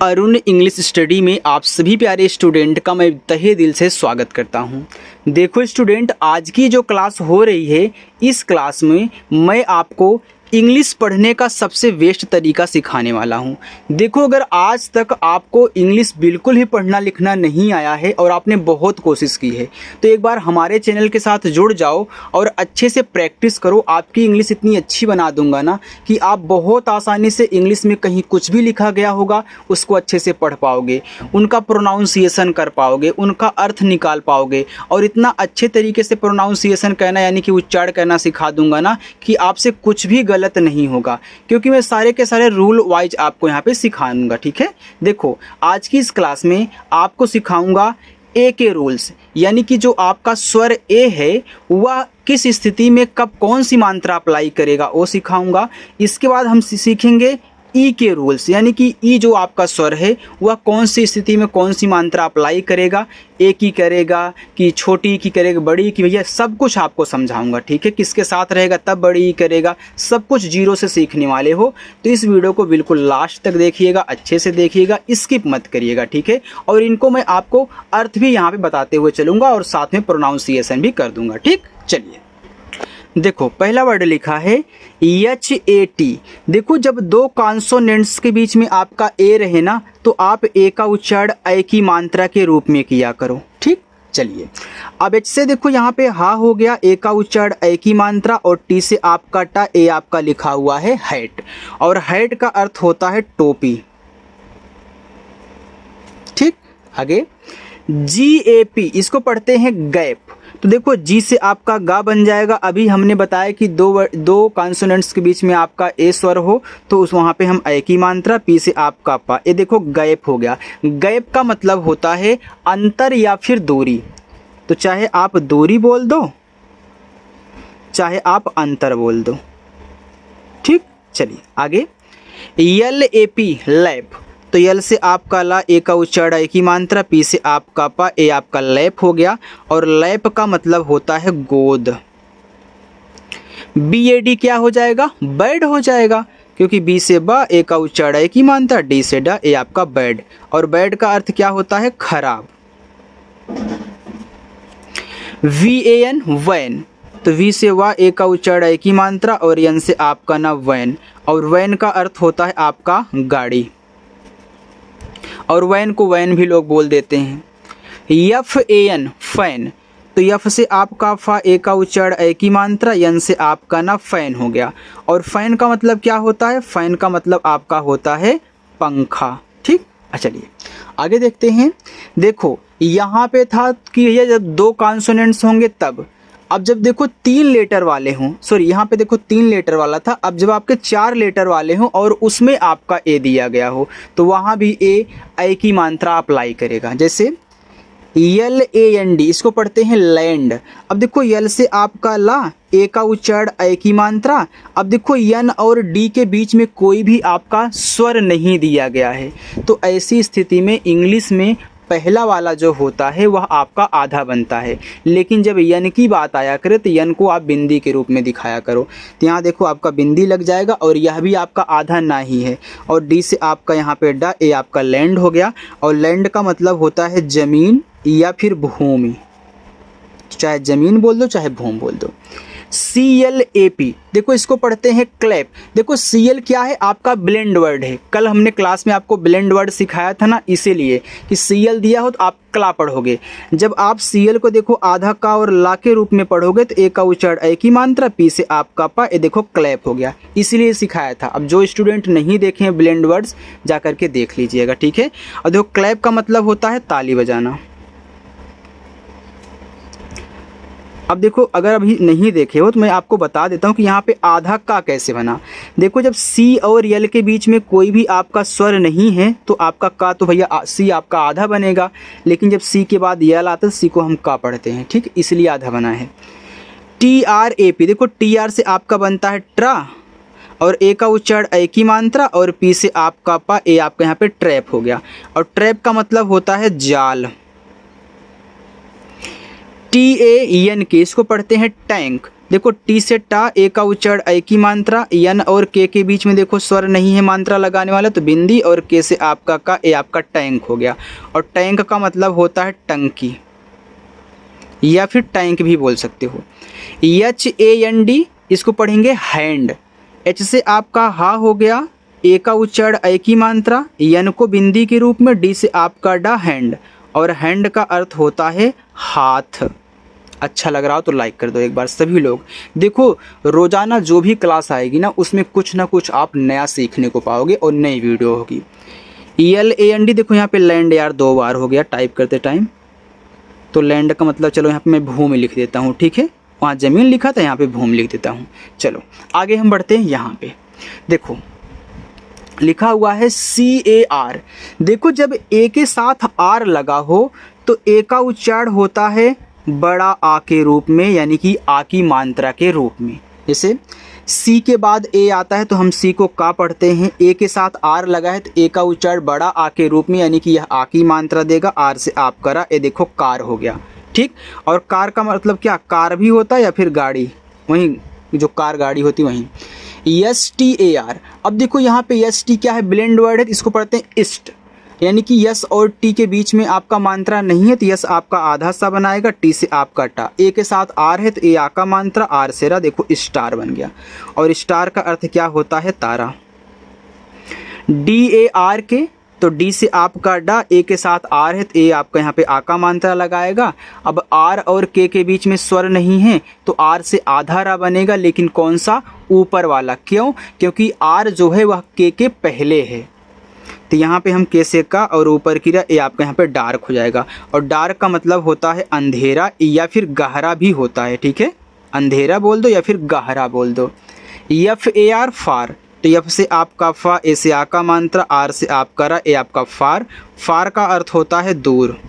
Arun English study में आप सभी प्यारे स्टूडेंट का मैं तहे दिल से स्वागत करता हूं। देखो स्टूडेंट, आज की जो क्लास हो रही है, इस क्लास में मैं आपको इंग्लिश पढ़ने का सबसे बेस्ट तरीका सिखाने वाला हूं। देखो, अगर आज तक आपको इंग्लिश बिल्कुल ही पढ़ना लिखना नहीं आया है और आपने बहुत कोशिश की है, तो एक बार हमारे चैनल के साथ जुड़ जाओ और अच्छे से प्रैक्टिस करो। आपकी इंग्लिश इतनी अच्छी बना दूंगा ना कि आप बहुत आसानी से इंग्लिश में कहीं कुछ भी लिखा गया होगा उसको अच्छे से पढ़ पाओगे, उनका प्रोनाउंसिएशन कर पाओगे, उनका अर्थ निकाल पाओगे और इतना अच्छे तरीके से प्रोनाउंसिएशन कहना यानी कि उच्चारण करना सिखा दूंगा ना कि आपसे कुछ भी गलत नहीं होगा, क्योंकि मैं सारे के सारे रूल वाइज आपको यहाँ पे सिखाऊंगा। ठीक है, देखो आज की इस क्लास में आपको सिखाऊंगा ए के रूल्स, यानी कि जो आपका स्वर ए है वह किस स्थिति में कब कौन सी मात्रा अप्लाई करेगा वो सिखाऊंगा। इसके बाद हम सीखेंगे ई के रूल्स, यानी कि ई जो आपका स्वर है वह कौन सी स्थिति में कौन सी मात्रा अप्लाई करेगा, ए की करेगा कि छोटी की करेगा, बड़ी की, भैया सब कुछ आपको समझाऊंगा। ठीक है, किसके साथ रहेगा तब बड़ी ई करेगा, सब कुछ जीरो से सीखने वाले हो, तो इस वीडियो को बिल्कुल लास्ट तक देखिएगा, अच्छे से देखिएगा, स्किप मत करिएगा। ठीक है, और इनको मैं आपको अर्थ भी यहाँ पे बताते हुए चलूँगा और साथ में प्रोनाउंसिएशन भी कर दूँगा। ठीक, चलिए देखो, पहला वर्ड लिखा है HAT। देखो, जब दो कॉन्सोनेंट्स के बीच में आपका ए रहे ना, तो आप ए का उच्चारण ए की मात्रा के रूप में किया करो। ठीक, चलिए अब एच से देखो यहाँ पे हा हो गया, ए का उच्चारण ए की मात्रा, और टी से आपका टा, ए आपका लिखा हुआ है हैट, और हैट का अर्थ होता है टोपी। ठीक, आगे GAP, इसको पढ़ते हैं गैप। तो देखो, जी से आपका गा बन जाएगा। अभी हमने बताया कि दो कॉन्सोनेंट्स के बीच में आपका ए स्वर हो तो उस वहाँ पे हम ए की मात्रा, पी से आपका पा, ये देखो गैप हो गया। गैप का मतलब होता है अंतर या फिर दूरी, तो चाहे आप दूरी बोल दो चाहे आप अंतर बोल दो। ठीक, चलिए आगे LAP लैप। तो यल से आपका ला, ए का उच्चारण ए की मात्रा, पी से आपका पा, ए आपका लैप हो गया, और लैप का मतलब होता है गोद। BAD क्या हो जाएगा, बेड हो जाएगा, क्योंकि बी से बा, ए का उच्चारण ए की मात्रा, डी से डा, ए आपका बेड, और बेड का अर्थ क्या होता है खराब। VAN van. तो वी से वा, ए का उच्चारण ए की मात्रा, और एन से आपका ना वैन, और वैन का अर्थ होता है आपका गाड़ी, और वैन को वैन भी लोग बोल देते हैं। FAN fan. तो यफ से आपका फा, ए का उच्चारण ए की मात्रा, यन से आपका ना फैन हो गया, और फैन का मतलब क्या होता है, फैन का मतलब आपका होता है पंखा। ठीक, चलिए आगे देखते हैं। देखो यहाँ पे था कि ये जब दो कॉन्सोनेंट्स होंगे तब, अब जब देखो 3 लेटर वाले हों, सॉरी यहाँ पे देखो 3 लेटर वाला था, अब जब आपके 4 लेटर वाले हों और उसमें आपका ए दिया गया हो तो वहाँ भी ए की मात्रा अप्लाई करेगा। जैसे LAND, इसको पढ़ते हैं लैंड। अब देखो यल से आपका ला, ए का उच्चारण ए की मात्रा। अब देखो यन और डी के बीच में कोई भी आपका स्वर नहीं दिया गया है, तो ऐसी स्थिति में इंग्लिश में पहला वाला जो होता है वह आपका आधा बनता है, लेकिन जब यन की बात आया करे तो यन को आप बिंदी के रूप में दिखाया करो। तो यहाँ देखो आपका बिंदी लग जाएगा, और यह भी आपका आधा ना ही है, और डी से आपका यहाँ पे डा, ए आपका लैंड हो गया, और लैंड का मतलब होता है जमीन या फिर भूमि, चाहे जमीन बोल दो चाहे भूमि बोल दो। CLAP, देखो इसको पढ़ते हैं क्लैप। देखो CL क्या है, आपका ब्लेंड वर्ड है। कल हमने क्लास में आपको ब्लेंड वर्ड सिखाया था ना, इसीलिए कि CL दिया हो तो आप क्ला पढ़ोगे। जब आप CL को देखो आधा का और ला के रूप में पढ़ोगे तो ए का उच्चारण ए की मात्रा, पी से आपका पा, ये देखो क्लैप हो गया, इसीलिए सिखाया था। अब जो स्टूडेंट नहीं देखे हैं ब्लेंड वर्ड्स जा करके देख लीजिएगा। ठीक है, और देखो क्लैप का मतलब होता है ताली बजाना। अब देखो, अगर अभी नहीं देखे हो तो मैं आपको बता देता हूँ कि यहाँ पे आधा का कैसे बना। देखो, जब सी और यल के बीच में कोई भी आपका स्वर नहीं है तो आपका का, तो भैया सी आपका आधा बनेगा, लेकिन जब सी के बाद यल आता है सी को हम का पढ़ते हैं। ठीक, इसलिए आधा बना है। TRAP, देखो TR से आपका बनता है ट्रा, और ए का उच्चारण ए की मात्रा, और पी से आपका पा, ए आपका यहाँ पे ट्रैप हो गया, और ट्रैप का मतलब होता है जाल। TANK, इसको पढ़ते हैं टैंक। देखो टी से टा, ए का उच्चारण ऐ की मात्रा, यन और के बीच में देखो स्वर नहीं है मात्रा लगाने वाला, तो बिंदी, और के से आपका का, ए आपका टैंक हो गया। और टैंक का मतलब होता है टंकी या फिर टैंक भी बोल सकते हो। HAND इसको पढ़ेंगे हैंड। H से आपका हा हो गया, ए का उच्चारण ऐ की मात्रा, यन को बिंदी के रूप में, डी से आपका डा, हैंड। और हैंड का अर्थ होता है हाथ। अच्छा लग रहा हो तो लाइक कर दो एक बार सभी लोग। देखो रोज़ाना जो भी क्लास आएगी ना उसमें कुछ ना कुछ आप नया सीखने को पाओगे और नई वीडियो होगी। LAND देखो यहाँ पे लैंड यार 2 बार हो गया टाइप करते टाइम, तो लैंड का मतलब चलो यहाँ पे मैं भूमि लिख देता हूँ, ठीक है। वहाँ ज़मीन लिखा था, यहाँ पे भूमि लिख देता हूँ। चलो आगे हम बढ़ते हैं। यहाँ पे देखो लिखा हुआ है CAR। देखो जब ए के साथ आर लगा हो तो ए का उच्चारण होता है बड़ा आ के रूप में, यानी कि आ की मात्रा के रूप में। जैसे सी के बाद ए आता है तो हम सी को का पढ़ते हैं, ए के साथ आर लगा है तो ए का उच्चारण बड़ा आ के रूप में, यानी कि यह आ की मात्रा देगा। आर से आप करा, ए देखो कार हो गया, ठीक। और कार का मतलब क्या, कार भी होता है या फिर गाड़ी, वहीं जो कार गाड़ी होती वहीं। STAR, अब देखो यहाँ पे ST क्या है, ब्लेंड वर्ड है, इसको पढ़ते हैं इस्ट, यानी कि यस और टी के बीच में आपका मात्रा नहीं है तो यस आपका आधा सा बनाएगा, टी से आपका टा। ए के साथ आर है तो ए आ का मात्रा, आर से रा, देखो स्टार बन गया। और स्टार का अर्थ क्या होता है, तारा। DAR के, तो डी से आपका डा, ए के साथ आर है तो ए आपका यहाँ पे आ का मात्रा लगाएगा। अब आर और के बीच में स्वर नहीं है तो आर से आधा रा बनेगा, लेकिन कौन सा, ऊपर वाला। क्यों, क्योंकि आर जो है वह के पहले है, तो यहाँ पे हम के से का और ऊपर की रा, ए आपका यहाँ पे डार्क हो जाएगा। और डार्क का मतलब होता है अंधेरा या फिर गहरा भी होता है, ठीक है। अंधेरा बोल दो या फिर गहरा बोल दो। FAR फार, तो एफ से आपका फा, ए से आ का मात्रा, आर से आपका रा, ए आपका फार। फार का अर्थ होता है दूर।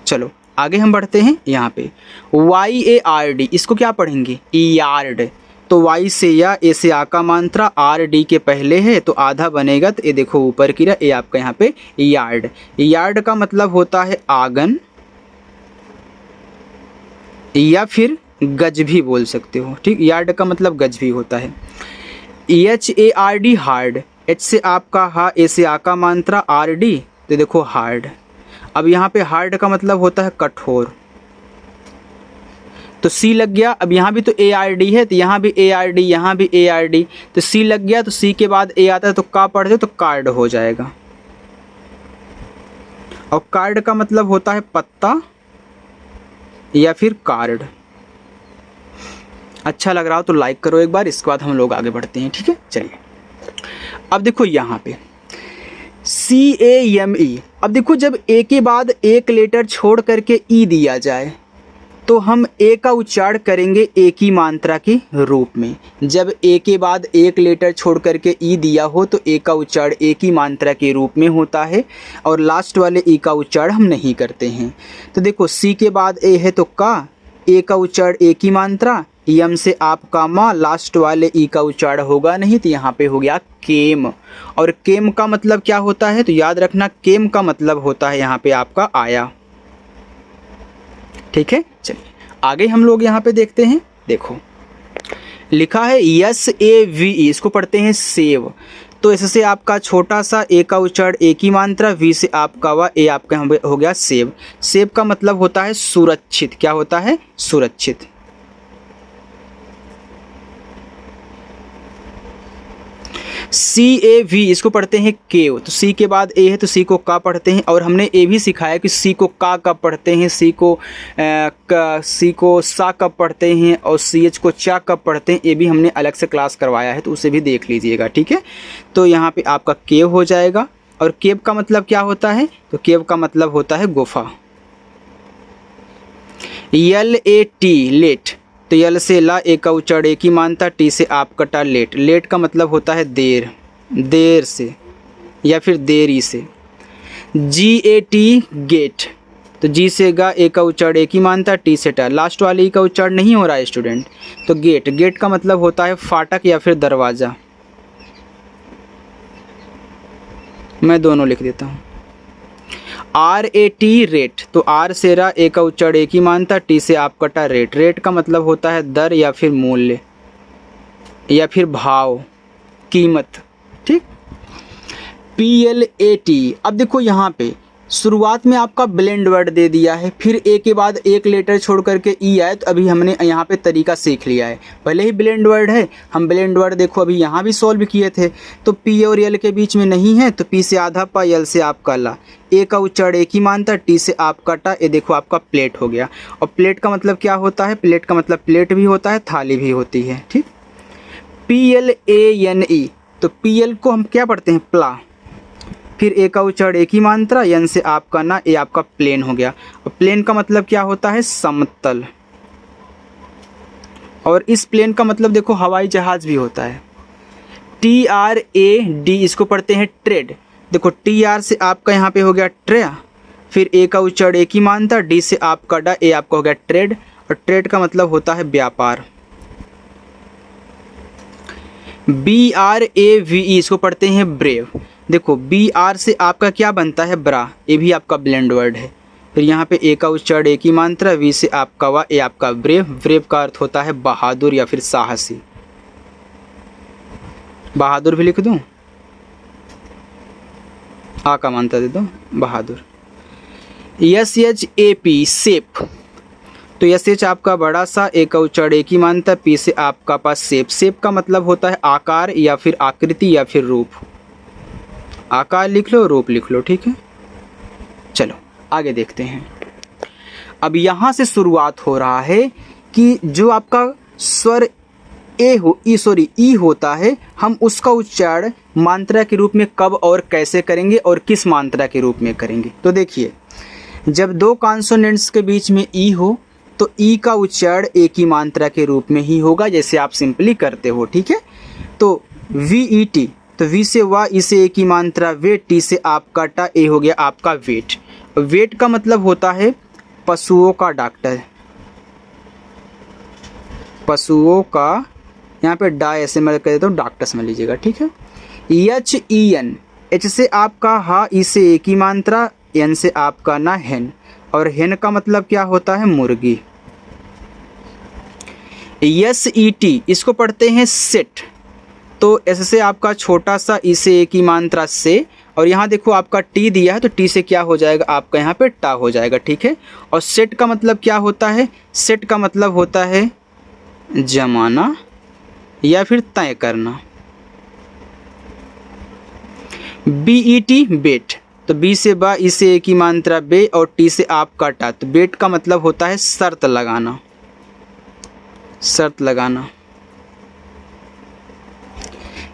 चलो आगे हम बढ़ते हैं। यहाँ पे YARD, इसको क्या पढ़ेंगे, यार्ड। तो वाई से या, ए से आ का मात्रा, आर डी के पहले है तो आधा बनेगा, तो ये देखो ऊपर की रा, ए आपका यहाँ पे यार्ड। यार्ड का मतलब होता है आंगन या फिर गज भी बोल सकते हो, ठीक। यार्ड का मतलब गज भी होता है। HARD हार्ड, एच से आपका हा, ए से आ का मात्रा, आर डी, तो देखो हार्ड। अब यहाँ पे हार्ड का मतलब होता है कठोर, तो सी लग गया। अब यहाँ भी तो ARD है तो यहाँ भी ARD, यहाँ भी ARD, तो सी लग गया। तो सी के बाद ए आता है तो का पढ़ते तो कार्ड हो जाएगा। और कार्ड का मतलब होता है पत्ता या फिर कार्ड। अच्छा लग रहा हो तो लाइक करो एक बार, इसके बाद हम लोग आगे बढ़ते हैं, ठीक है। चलिए अब देखो यहाँ पे CAME। अब देखो जब ए के बाद एक लेटर छोड़ करके ई दिया जाए तो हम ए का उच्चारण करेंगे ए की मात्रा के रूप में। जब ए के बाद एक लेटर छोड़ करके ई दिया हो तो ए का उच्चारण ए की मात्रा के रूप में होता है, और लास्ट वाले ई का उच्चारण हम नहीं करते हैं। तो देखो सी के बाद ए है तो का, ए का उच्चारण ए की मात्रा, यम से आपका माँ, लास्ट वाले ई का उच्चारण होगा नहीं तो यहाँ पे हो गया केम। और केम का मतलब क्या होता है, तो याद रखना केम का मतलब होता है यहाँ पे आपका आया, ठीक है। चलिए आगे हम लोग यहाँ पे देखते हैं। देखो लिखा है SAVE, इसको पढ़ते हैं सेव। तो इससे आपका छोटा सा ए का उच्चारण ए की मात्रा, वी से आपका वा, ए आपका हो गया सेव। सेव का मतलब होता है सुरक्षित। क्या होता है, सुरक्षित। CAV, इसको पढ़ते हैं केव। तो सी के बाद ए है तो सी को का पढ़ते हैं, और हमने ये भी सिखाया कि सी को का कब पढ़ते हैं, सी को सा कब पढ़ते हैं, और CH को चा कब पढ़ते हैं, ये भी हमने अलग से क्लास करवाया है तो उसे भी देख लीजिएगा, ठीक है। तो यहाँ पे आपका केव हो जाएगा। और केव का मतलब क्या होता है, तो केव का मतलब होता है गुफा। LAT लेट, तो यल से ला, ए का उच्चारण ए की मात्रा, टी से आप कटा लेट। लेट का मतलब होता है देर, देर से या फिर देरी से। GAT गेट, तो जी से गा, ए का उच्चारण ए की मात्रा, टी से टा, लास्ट वाले ई का उच्चारण नहीं हो रहा है स्टूडेंट। तो गेट, गेट का मतलब होता है फाटक या फिर दरवाज़ा। मैं दोनों लिख देता हूँ। RAT रेट, तो आर से रा, ए का उच्चारण एक ही मानता, टी से आप कटा रेट। रेट का मतलब होता है दर या फिर मूल्य या फिर भाव, कीमत, ठीक। PLAT, अब देखो यहाँ पे शुरुआत में आपका ब्लेंड वर्ड दे दिया है, फिर ए के बाद एक लेटर छोड़ करके ई आए, तो अभी हमने यहाँ पे तरीका सीख लिया है। पहले ही ब्लेंड वर्ड है, हम ब्लेंड वर्ड देखो अभी यहाँ भी सॉल्व किए थे। तो पी और एल के बीच में नहीं है, तो पी से आधा पा, एल से आपका ला, ए का उच्चारण एक ही मानता, टी से आप कटा, ये देखो आपका प्लेट हो गया। और प्लेट का मतलब क्या होता है? प्लेट का मतलब प्लेट भी होता है, थाली भी होती है, ठीक। PLANE, तो PL को हम क्या पढ़ते हैं? प्ला, फिर ए का उच्चारण एक ही मात्रा, एन से आपका ना, ए आपका प्लेन हो गया। और प्लेन का मतलब क्या होता है? समतल। और इस प्लेन का मतलब देखो हवाई जहाज भी होता है। TRAD, इसको पढ़ते हैं ट्रेड। देखो TR से आपका यहाँ पे हो गया ट्रे, फिर ए का उच्चारण एक ही मानता, डी से आपका डा, ए आपका हो गया ट्रेड। और ट्रेड का मतलब होता है व्यापार। BRAVE, इसको पढ़ते हैं ब्रेव। देखो BR से आपका क्या बनता है? ब्रा, ये भी आपका ब्लेंड वर्ड है। फिर यहाँ पे ए का उच्चारण एक ही मात्रा, वी से आपका वा, ए आपका ब्रेव। ब्रेव का अर्थ होता है बहादुर या फिर साहसी। बहादुर भी लिख दूं, आ का मानता दे दो, बहादुर। SHAP, सेप, तो SH आपका बड़ा सा, ए का उच्चारण एक ही मानता, पी से आपका पास सेप। सेप का मतलब होता है आकार या फिर आकृति या फिर रूप। आकार लिख लो, रूप लिख लो, ठीक है। चलो आगे देखते हैं। अब यहाँ से शुरुआत हो रहा है कि जो आपका स्वर ई होता है, हम उसका उच्चारण मात्रा के रूप में कब और कैसे करेंगे और किस मात्रा के रूप में करेंगे। तो देखिए, जब दो कॉन्सोनेंट्स के बीच में ई हो तो ई का उच्चारण एक ही मात्रा के रूप में ही होगा, जैसे आप सिंपली करते हो, ठीक है। तो VET, तो वी से वा, इसे एक ही मात्रा, वेट, टी से आपका टा, ए हो गया आपका वेट। वेट का मतलब होता है पशुओं का डॉक्टर, पशुओं का, यहाँ पे डा ऐसे मैं कर देता हूँ, डॉक्टर समझ लीजिएगा, ठीक है। HEN, एच से आपका हा, ई से एक ही मात्रा, एन से आपका ना, हेन। और हेन का मतलब क्या होता है? मुर्गी। SET, इसको पढ़ते हैं सेट, तो एस से आपका छोटा सा, ई से एक ही मात्रा से, और यहाँ देखो आपका टी दिया है, तो टी से क्या हो जाएगा? आपका यहाँ पे टा हो जाएगा, ठीक है। और सेट का मतलब क्या होता है? सेट का मतलब होता है जमाना या फिर तय करना। BET, बेट, तो बी से बा, ई से एक ही मात्रा बे, और टी से आपका टा, तो बेट का मतलब होता है शर्त लगाना, शर्त लगाना।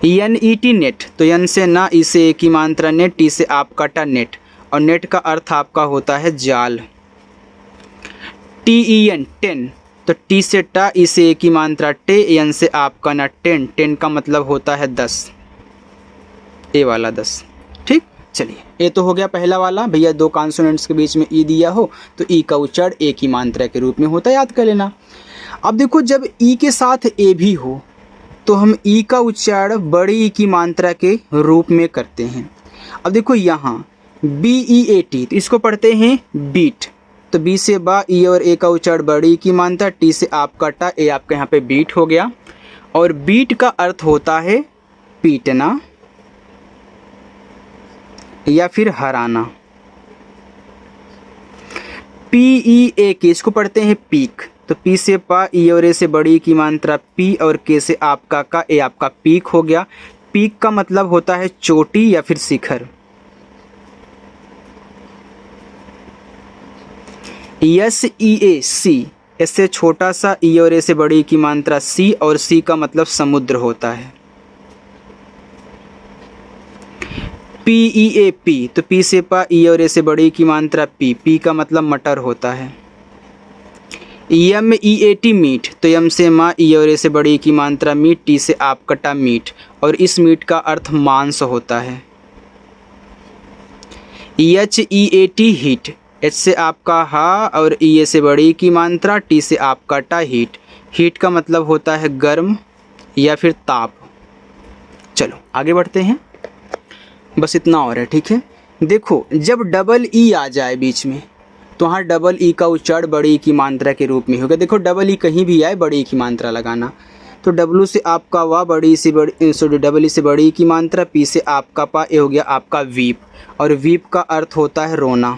NET, नेट, तो एन से ना, ई से एक ही मात्रा नेट, टी से आपका टा, नेट। और नेट का अर्थ आपका होता है जाल। TEN, टेन, तो टी से टा, ई से एक ही मात्रा टे, एन से आपका ना, टेन। टेन का मतलब होता है 10, ए वाला 10, ठीक। चलिए, ये तो हो गया पहला वाला। भैया दो कॉन्सोनेंट्स के बीच में ई दिया हो तो ई का उच्चारण एक ही मात्रा के रूप में होता है, याद कर लेना। अब देखो, जब ई के साथ ए भी हो तो हम ई का उच्चारण बड़ी ई की मात्रा के रूप में करते हैं। अब देखो यहाँ BEAT, तो इसको पढ़ते हैं बीट, तो बी से बा, ई और ए का उच्चारण बड़ी ई की मात्रा, टी से आपका टा, ए आपका यहाँ पे बीट हो गया। और बीट का अर्थ होता है पीटना या फिर हराना। PEAK, इसको पढ़ते हैं पीक, तो पी से पा, ई और ए से बड़ी की मात्रा पी, और के से आपका का, ए आपका पीक हो गया। पीक का मतलब होता है चोटी या फिर शिखर। SEAC, एस से छोटा सा, ई और ए से बड़ी की मात्रा सी, और सी का मतलब समुद्र होता है। PEAP, तो पी से पा, ई और ए से बड़ी की मात्रा पी, पी का मतलब मटर होता है। MEAT, मीट, तो एम से माँ, ई और ए से बड़ी की मात्रा मीट, टी से आप कटा, मीट। और इस मीट का अर्थ मांस होता है। HEAT, हीट, एच से आपका हा, और ई ए से बड़ी की मात्रा, टी से आप कटा, हीट। हीट का मतलब होता है गर्म या फिर ताप। चलो आगे बढ़ते हैं, बस इतना और है, ठीक है। देखो जब डबल ई आ जाए बीच में तो वहाँ डबल ई का उच्चारण बड़ी ई की मात्रा के रूप में होगा। देखो डबल ई कहीं भी आए बड़ी ई की मात्रा लगाना। तो डब्लू से आपका वाह, बड़ी से बड़ी, सॉरी डबल ई से बड़ी ई की मात्रा, पी से आपका पा, ये हो गया आपका वीप। और वीप का अर्थ होता है रोना।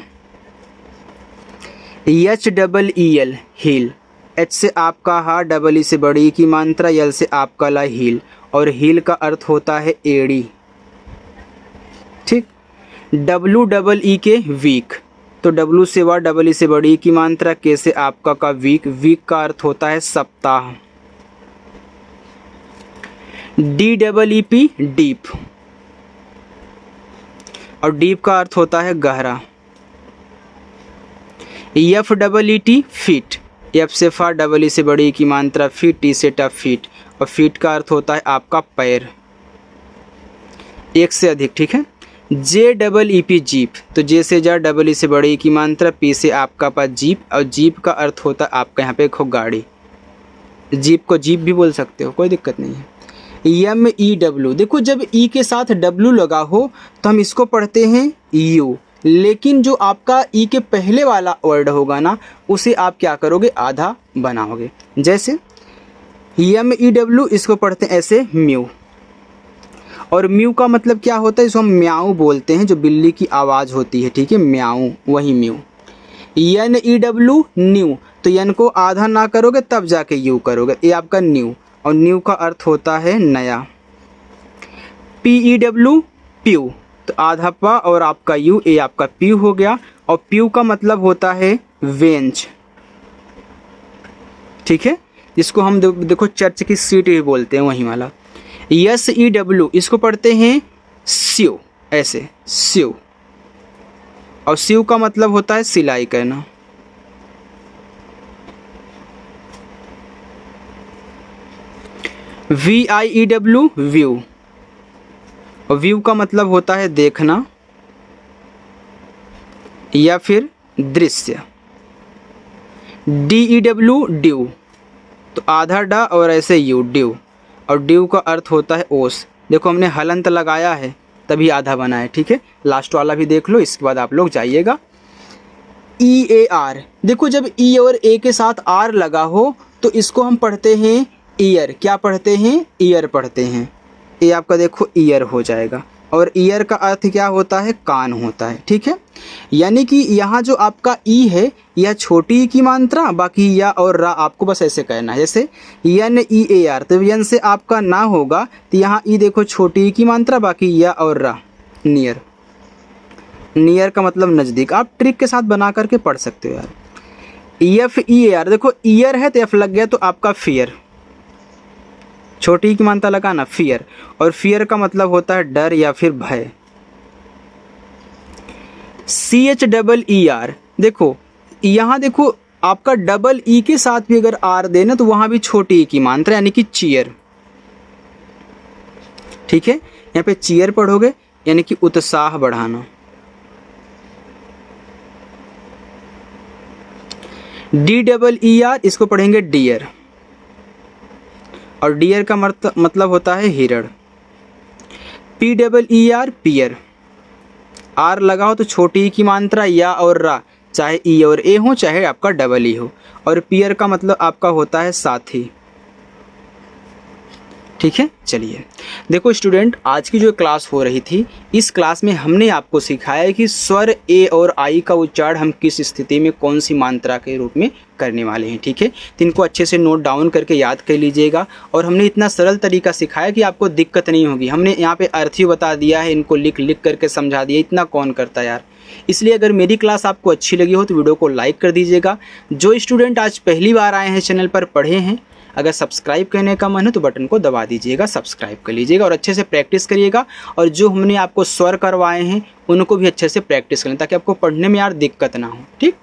H double E L heal, H से आपका हा, डबल ई से बड़ी ई की मात्रा, यल से आपका ला हील। और हील का अर्थ होता है एड़ी। ठीक। डब्लू डबल ई के वीक, तो डब्लू से वाह, डबल ई से बड़ी ई की मात्रा, के से आपका का वीक, वीक का अर्थ होता है सप्ताह। D double E P deep, और डीप का अर्थ होता है गहरा। F double E T feet, F से फा, डबल ई से बड़ी ई की मात्रा, फीट, टी से टा फीट। और फीट का अर्थ होता है आपका पैर, एक से अधिक। ठीक है। जे डबल ई पी जीप, तो जे से जा, डबल ई से बड़ी ई की मात्रा, पी से आपका पास जीप। और जीप का अर्थ होता है आपका यहाँ पे खो गाड़ी। जीप को जीप भी बोल सकते हो, कोई दिक्कत नहीं है। एम ई डब्ल्यू, देखो जब ई के साथ डब्ल्यू लगा हो तो हम इसको पढ़ते हैं यू, लेकिन जो आपका ई के पहले वाला वर्ड होगा ना उसे आप क्या करोगे, आधा बनाओगे। जैसे एम ई डब्ल्यू, इसको पढ़ते हैं ऐसे म्यू। और म्यू का मतलब क्या होता है, इसको हम म्याऊ बोलते हैं, जो बिल्ली की आवाज़ होती है। ठीक है, म्याऊ, वही mew. N E W new, तो एन को आधा ना करोगे तब जाके यू करोगे, ये आपका न्यू। और न्यू का अर्थ होता है नया। पी ई डब्ल्यू प्यू, तो आधा पा और आपका यू, ये आपका प्यू हो गया। और प्यू का मतलब होता है वेंच। ठीक है, जिसको हम देखो चर्च की सीट भी बोलते हैं, वही वाला। एस ई डब्ल्यू, इसको पढ़ते हैं स्यू, ऐसे स्यू। और स्यू का मतलब होता है सिलाई करना। V I E W view, और व्यू का मतलब होता है देखना या फिर दृश्य। डी ई डब्ल्यू ड्यू, तो आधा डा और ऐसे यू, ड्यू। और ड्यू का अर्थ होता है ओस। देखो हमने हलंत लगाया है तभी आधा बना है। ठीक है, लास्ट वाला भी देख लो, इसके बाद आप लोग जाइएगा। ई ए आर, देखो जब ई और ए के साथ आर लगा हो तो इसको हम पढ़ते हैं ईयर। क्या पढ़ते हैं, ईयर पढ़ते हैं। ये आपका देखो ईयर हो जाएगा। और ईयर का अर्थ क्या होता है, कान होता है। ठीक है, यानी कि यहाँ जो आपका ई है यह छोटी ई की मात्रा, बाकी या और रा आपको बस ऐसे कहना है। जैसे एन ई ए आर, तो एन से आपका ना होगा तो यहाँ ई देखो छोटी ई की मात्रा, बाकी या और रा, नियर। नियर का मतलब नज़दीक। आप ट्रिक के साथ बना करके पढ़ सकते हो यार। एफ ई ए आर, देखो ईयर है तो एफ लग गया, तो आपका फियर, छोटी की मात्रा लगाना, फियर। और फियर का मतलब होता है डर या फिर भय। C H double E R, देखो यहाँ देखो आपका डबल ई के साथ भी अगर आर देना तो वहां भी छोटी ई की मात्रा, यानी कि चीयर। ठीक है, यहाँ पे चीयर पढ़ोगे यानी कि उत्साह बढ़ाना। डी डबल ई आर, इसको पढ़ेंगे डियर। और डियर का मतलब होता है हिरण। P double E R peer, R लगाओ तो छोटी ई की मात्रा या और रा, चाहे ई और ए हो चाहे आपका डबल ई हो। और पियर का मतलब आपका होता है साथी। ठीक है, चलिए देखो स्टूडेंट, आज की जो क्लास हो रही थी इस क्लास में हमने आपको सिखाया कि स्वर ए और आई का उच्चारण हम किस स्थिति में कौन सी मात्रा के रूप में करने वाले हैं। ठीक है, तो इनको अच्छे से नोट डाउन करके याद कर लीजिएगा। और हमने इतना सरल तरीका सिखाया कि आपको दिक्कत नहीं होगी। हमने यहाँ पे अर्थ ही बता दिया है, इनको लिख लिख करके समझा दिया, इतना कौन करता यार। इसलिए अगर मेरी क्लास आपको अच्छी लगी हो तो वीडियो को लाइक कर दीजिएगा। जो स्टूडेंट आज पहली बार आए हैं चैनल पर, पढ़े हैं, अगर सब्सक्राइब करने का मन है तो बटन को दबा दीजिएगा, सब्सक्राइब कर लीजिएगा और अच्छे से प्रैक्टिस करिएगा। और जो हमने आपको स्वर करवाए हैं उनको भी अच्छे से प्रैक्टिस करें ताकि आपको पढ़ने में यार दिक्कत ना हो। ठीक।